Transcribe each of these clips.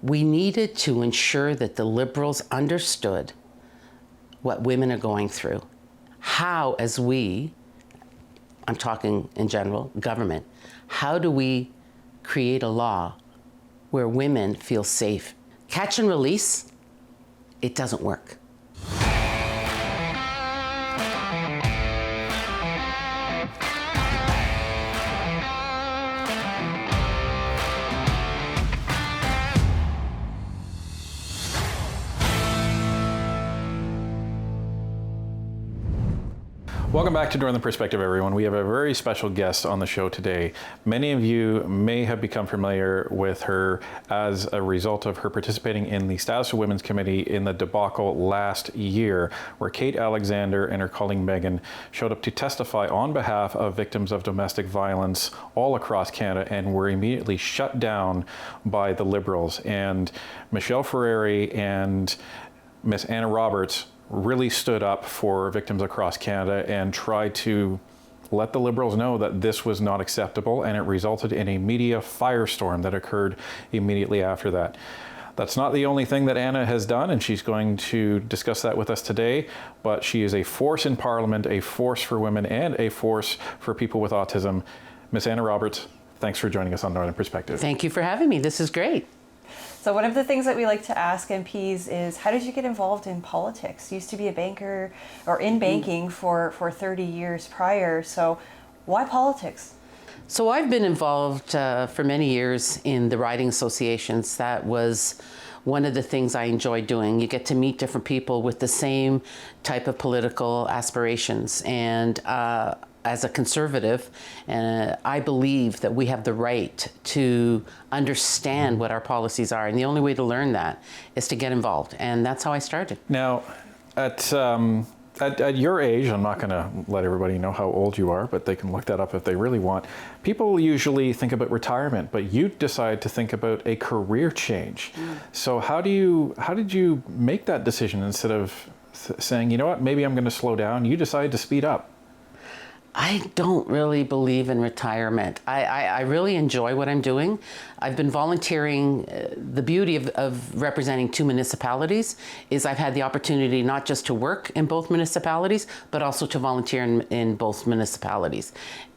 We needed to ensure that the Liberals understood what women are going through. How, as we, I'm talking in general, government, how do we create a law where women feel safe? Catch and release, it doesn't work. Welcome back to Northern Perspective, everyone. We have a very special guest on the show today. Many of you may have become familiar with her as a result of her participating in the Status of Women's Committee in the debacle last year, where Kate Alexander and her colleague Megan showed up to testify on behalf of victims of domestic violence all across Canada and were immediately shut down by the Liberals. And Michelle Ferreri and Miss Anna Roberts really stood up for victims across Canada and tried to let the Liberals know that this was not acceptable, and it resulted in a media firestorm that occurred immediately after that. That's not the only thing that Anna has done, and she's going to discuss that with us today, but she is a force in Parliament, a force for women, and a force for people with autism. Miss Anna Roberts, thanks for joining us on Northern Perspective. Thank you for having me. This is great. So one of the things that we like to ask MPs is, how did you get involved in politics? You used to be a banker or in banking for 30 years prior. So why politics? So I've been involved for many years in the riding associations. That was one of the things I enjoyed doing. You get to meet different people with the same type of political aspirations. And as a conservative, I believe that we have the right to understand what our policies are. And the only way to learn that is to get involved. And that's how I started. Now, at your age, I'm not going to let everybody know how old you are, but they can look that up if they really want. People usually think about retirement, but you decide to think about a career change. So how did you make that decision instead of saying, you know what, maybe I'm going to slow down? You decided to speed up. I don't really believe in retirement. I really enjoy what I'm doing. I've been volunteering. The beauty of representing two municipalities is I've had the opportunity not just to work in both municipalities, but also to volunteer in both municipalities.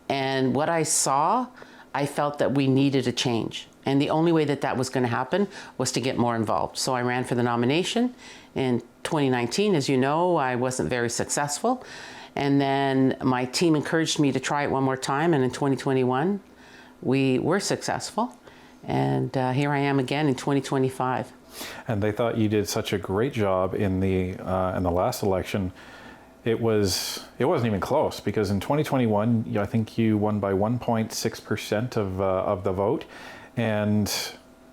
And what I saw, I felt that we needed a change. And the only way that that was going to happen was to get more involved. So I ran for the nomination. In 2019, as you know, I wasn't very successful. And then my team encouraged me to try it one more time, and in 2021, we were successful. And here I am again in 2025. And they thought you did such a great job in the last election. It wasn't even close, because in 2021, I think you won by 1.6% of the vote, and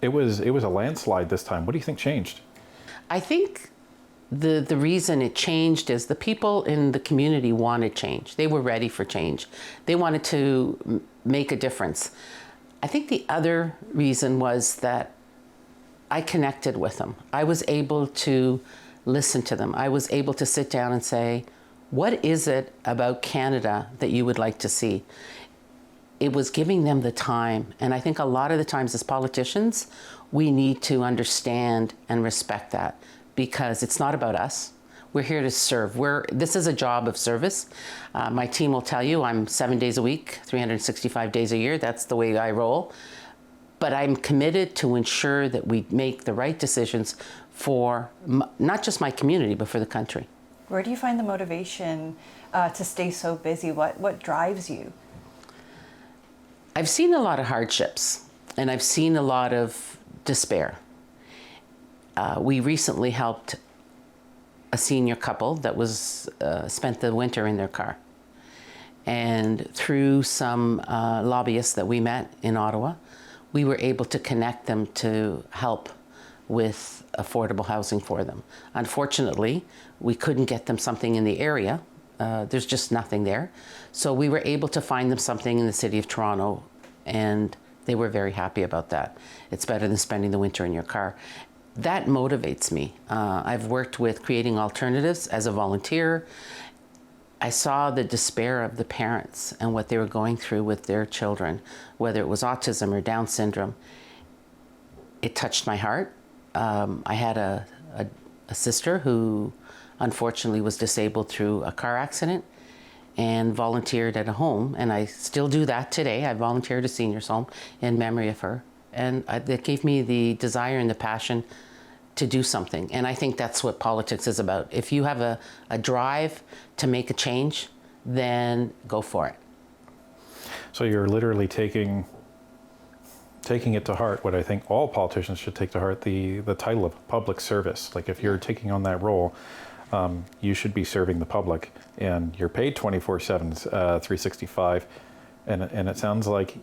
it was a landslide this time. What do you think changed? I think the reason it changed is the people in the community wanted change. They were ready for change. They wanted to make a difference. I think the other reason was that I connected with them. I was able to listen to them. I was able to sit down and say, what is it about Canada that you would like to see? It was giving them the time. And I think a lot of the times as politicians, we need to understand and respect that, because it's not about us. We're here to serve. This is a job of service. My team will tell you I'm 7 days a week, 365 days a year. That's the way I roll. But I'm committed to ensure that we make the right decisions for not just my community, but for the country. Where do you find the motivation to stay so busy? What drives you? I've seen a lot of hardships, and I've seen a lot of despair. We recently helped a senior couple that was spent the winter in their car. And through some lobbyists that we met in Ottawa, we were able to connect them to help with affordable housing for them. Unfortunately, we couldn't get them something in the area. There's just nothing there. So we were able to find them something in the city of Toronto, and they were very happy about that. It's better than spending the winter in your car. That motivates me. I've worked with creating alternatives as a volunteer. I saw the despair of the parents and what they were going through with their children, whether it was autism or Down syndrome. It touched my heart, I had a sister who unfortunately was disabled through a car accident and volunteered at a home, and I still do that today. I volunteer at a senior's home in memory of her, and that gave me the desire and the passion to do something. And I think that's what politics is about. If you have a drive to make a change, then go for it. So you're literally taking it to heart, what I think all politicians should take to heart, the title of public service. Like if you're taking on that role, you should be serving the public, and you're paid 24/7, 365. And it sounds like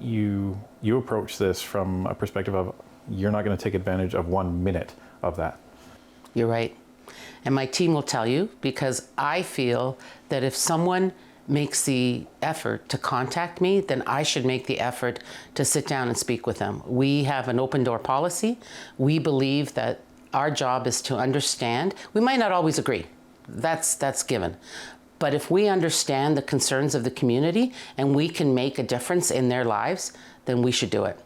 you approach this from a perspective of you're not going to take advantage of 1 minute of that. You're right. And my team will tell you, because I feel that if someone makes the effort to contact me, then I should make the effort to sit down and speak with them. We have an open door policy. We believe that our job is to understand. We might not always agree. That's given. But if we understand the concerns of the community and we can make a difference in their lives, then we should do it.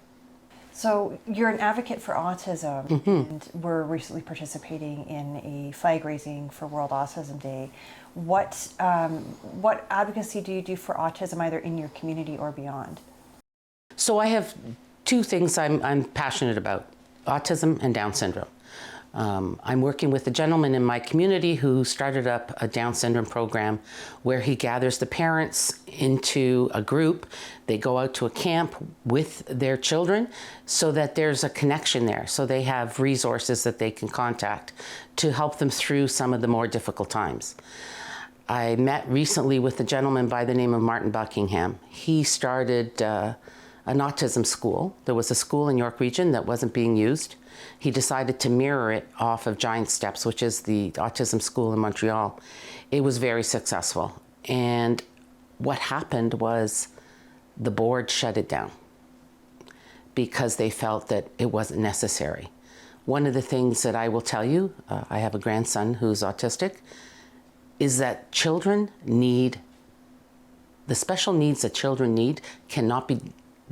So you're an advocate for autism, and we're recently participating in a flag raising for World Autism Day. What advocacy do you do for autism, either in your community or beyond? So I have two things I'm passionate about: autism and Down syndrome. I'm working with a gentleman in my community who started up a Down syndrome program where he gathers the parents into a group. They go out to a camp with their children so that there's a connection there, so they have resources that they can contact to help them through some of the more difficult times. I met recently with a gentleman by the name of Martin Buckingham. He started an autism school. There was a school in York Region that wasn't being used. He decided to mirror it off of Giant Steps, which is the autism school in Montreal. It was very successful. And what happened was the board shut it down because they felt that it wasn't necessary. One of the things that I will tell you, I have a grandson who's autistic, is that children need, the special needs that children need cannot be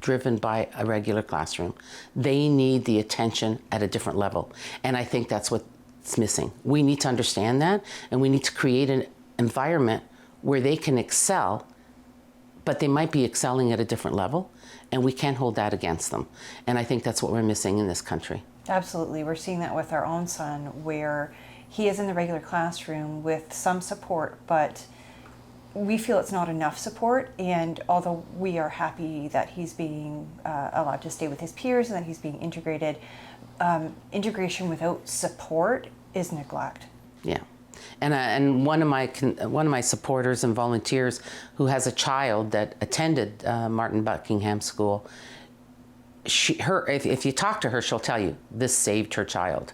driven by a regular classroom. They need the attention at a different level. And I think that's what's missing. We need to understand that, and we need to create an environment where they can excel, but they might be excelling at a different level, and we can't hold that against them. And I think that's what we're missing in this country. Absolutely. We're seeing that with our own son, where he is in the regular classroom with some support, but we feel it's not enough support. And although we are happy that he's being allowed to stay with his peers and that he's being integrated, integration without support is neglect. Yeah. And one of my supporters and volunteers who has a child that attended Martin Buckingham School, if you talk to her, she'll tell you this saved her child,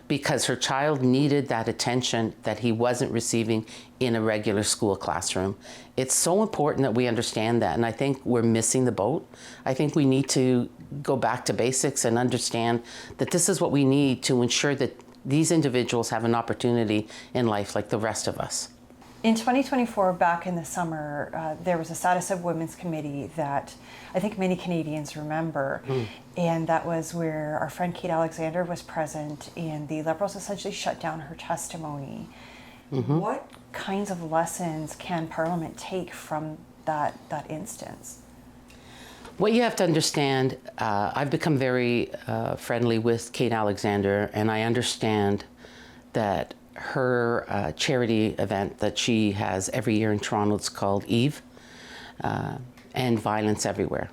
because her child needed that attention that he wasn't receiving in a regular school classroom. It's so important that we understand that, and I think we're missing the boat. I think we need to go back to basics and understand that this is what we need to ensure that these individuals have an opportunity in life like the rest of us. In 2024, back in the summer, there was a Status of Women's Committee that I think many Canadians remember, and that was where our friend Kate Alexander was present, and the Liberals essentially shut down her testimony. What kinds of lessons can Parliament take from that instance? What you have to understand, I've become very friendly with Kate Alexander, and I understand that her charity event that she has every year in Toronto, it's called Eve, and Violence Everywhere.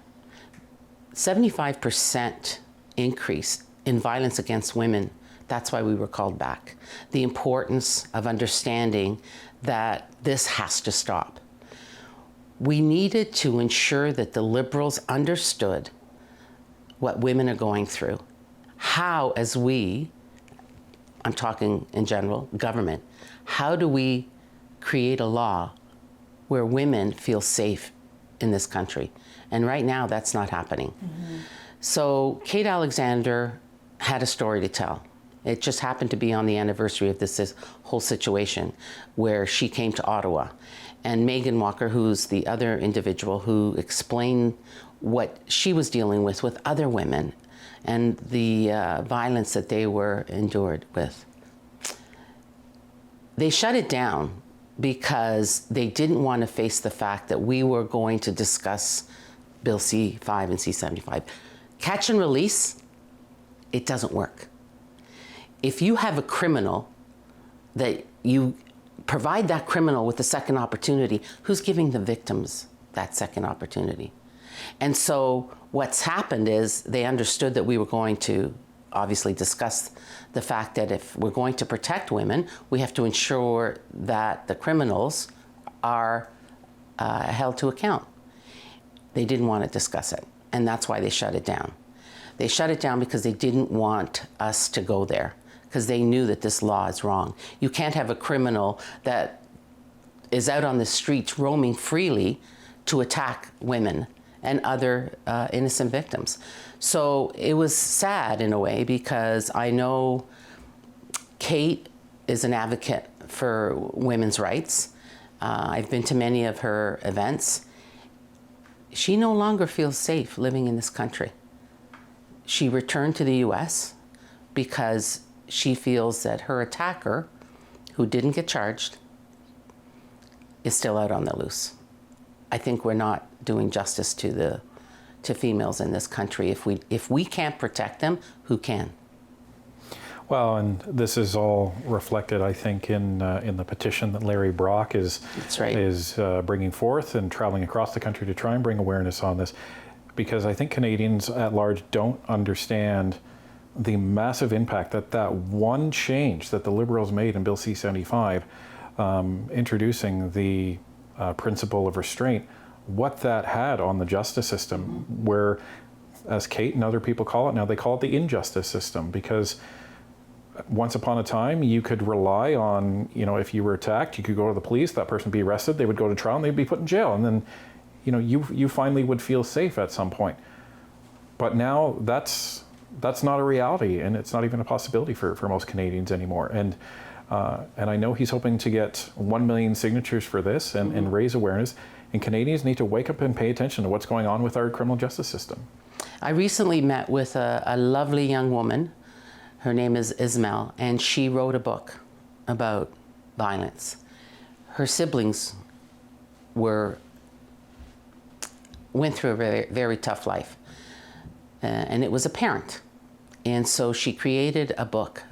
75% increase in violence against women. That's why we were called back. The importance of understanding that this has to stop. We needed to ensure that the Liberals understood what women are going through. How, as we, I'm talking in general, government, how do we create a law where women feel safe in this country? And right now, that's not happening. So Kate Alexander had a story to tell. It just happened to be on the anniversary of this whole situation where she came to Ottawa. And Megan Walker, who's the other individual who explained what she was dealing with other women, and the violence that they were endured with. They shut it down because they didn't want to face the fact that we were going to discuss Bill C-5 and C-75. Catch and release, it doesn't work. If you have a criminal, that you provide that criminal with a second opportunity, who's giving the victims that second opportunity? And so what's happened is they understood that we were going to obviously discuss the fact that if we're going to protect women, we have to ensure that the criminals are held to account. They didn't want to discuss it, and that's why they shut it down. They shut it down because they didn't want us to go there, because they knew that this law is wrong. You can't have a criminal that is out on the streets roaming freely to attack women and other innocent victims. So it was sad in a way, because I know Kate is an advocate for women's rights. I've been to many of her events. She no longer feels safe living in this country. She returned to the US because she feels that her attacker, who didn't get charged, is still out on the loose. I think we're not doing justice to females in this country. If we can't protect them, who can? Well, and this is all reflected, I think, in the petition that Larry Brock is bringing forth and traveling across the country to try and bring awareness on this, because I think Canadians at large don't understand the massive impact that one change that the Liberals made in Bill C-75, introducing the principle of restraint, what that had on the justice system, where, as Kate and other people call it now, they call it the injustice system, because once upon a time you could rely on, if you were attacked, you could go to the police, that person would be arrested, they would go to trial, and they'd be put in jail, and then you finally would feel safe at some point. But now that's not a reality, and it's not even a possibility for most Canadians anymore. And I know he's hoping to get 1 million signatures for this and raise awareness. And Canadians need to wake up and pay attention to what's going on with our criminal justice system. I recently met with a lovely young woman. Her name is Ismail, and she wrote a book about violence. Her siblings went through a very, very tough life, and it was apparent. And so she created a book,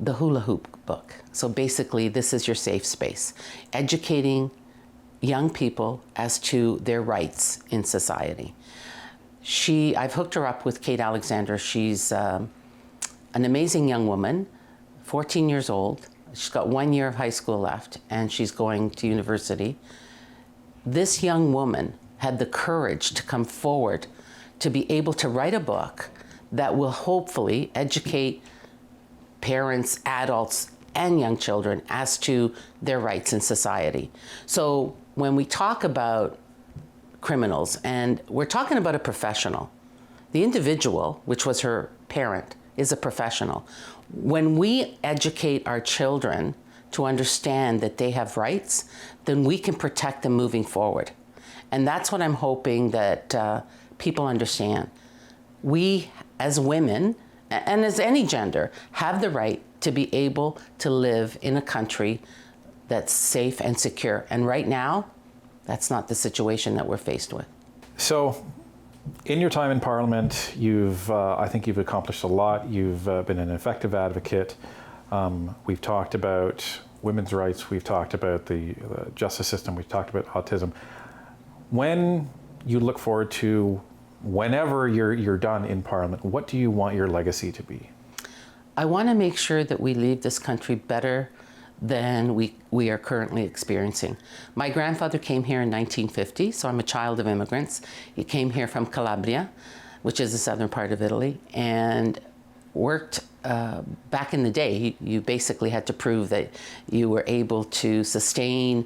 the Hula Hoop book. So basically, this is your safe space, educating young people as to their rights in society. I've hooked her up with Kate Alexander. She's an amazing young woman, 14 years old. She's got 1 year of high school left, and she's going to university. This young woman had the courage to come forward to be able to write a book that will hopefully educate parents, adults, and young children as to their rights in society. So when we talk about criminals, and we're talking about a professional, the individual, which was her parent, is a professional. When we educate our children to understand that they have rights, then we can protect them moving forward. And that's what I'm hoping that people understand. We, as women, and as any gender, have the right to be able to live in a country that's safe and secure. And right now, that's not the situation that we're faced with. So, in your time in Parliament, I think you've accomplished a lot. You've been an effective advocate. We've talked about women's rights. We've talked about the justice system. We've talked about autism. When you look forward to whenever you're done in Parliament, what do you want your legacy to be? I want to make sure that we leave this country better than we are currently experiencing. My grandfather came here in 1950, so I'm a child of immigrants. He came here from Calabria, which is the southern part of Italy, and worked back in the day. You basically had to prove that you were able to sustain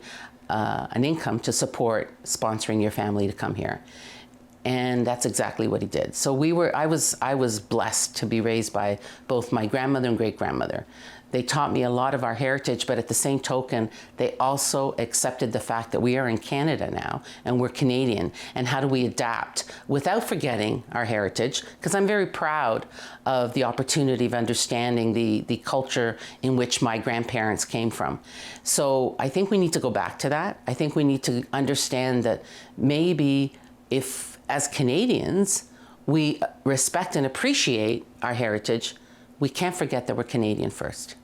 an income to support sponsoring your family to come here. And that's exactly what he did. So I was blessed to be raised by both my grandmother and great-grandmother. They taught me a lot of our heritage, but at the same token, they also accepted the fact that we are in Canada now and we're Canadian, and how do we adapt without forgetting our heritage? Because I'm very proud of the opportunity of understanding the culture in which my grandparents came from. So I think we need to go back to that. I think we need to understand that maybe if, as Canadians, we respect and appreciate our heritage, we can't forget that we're Canadian first.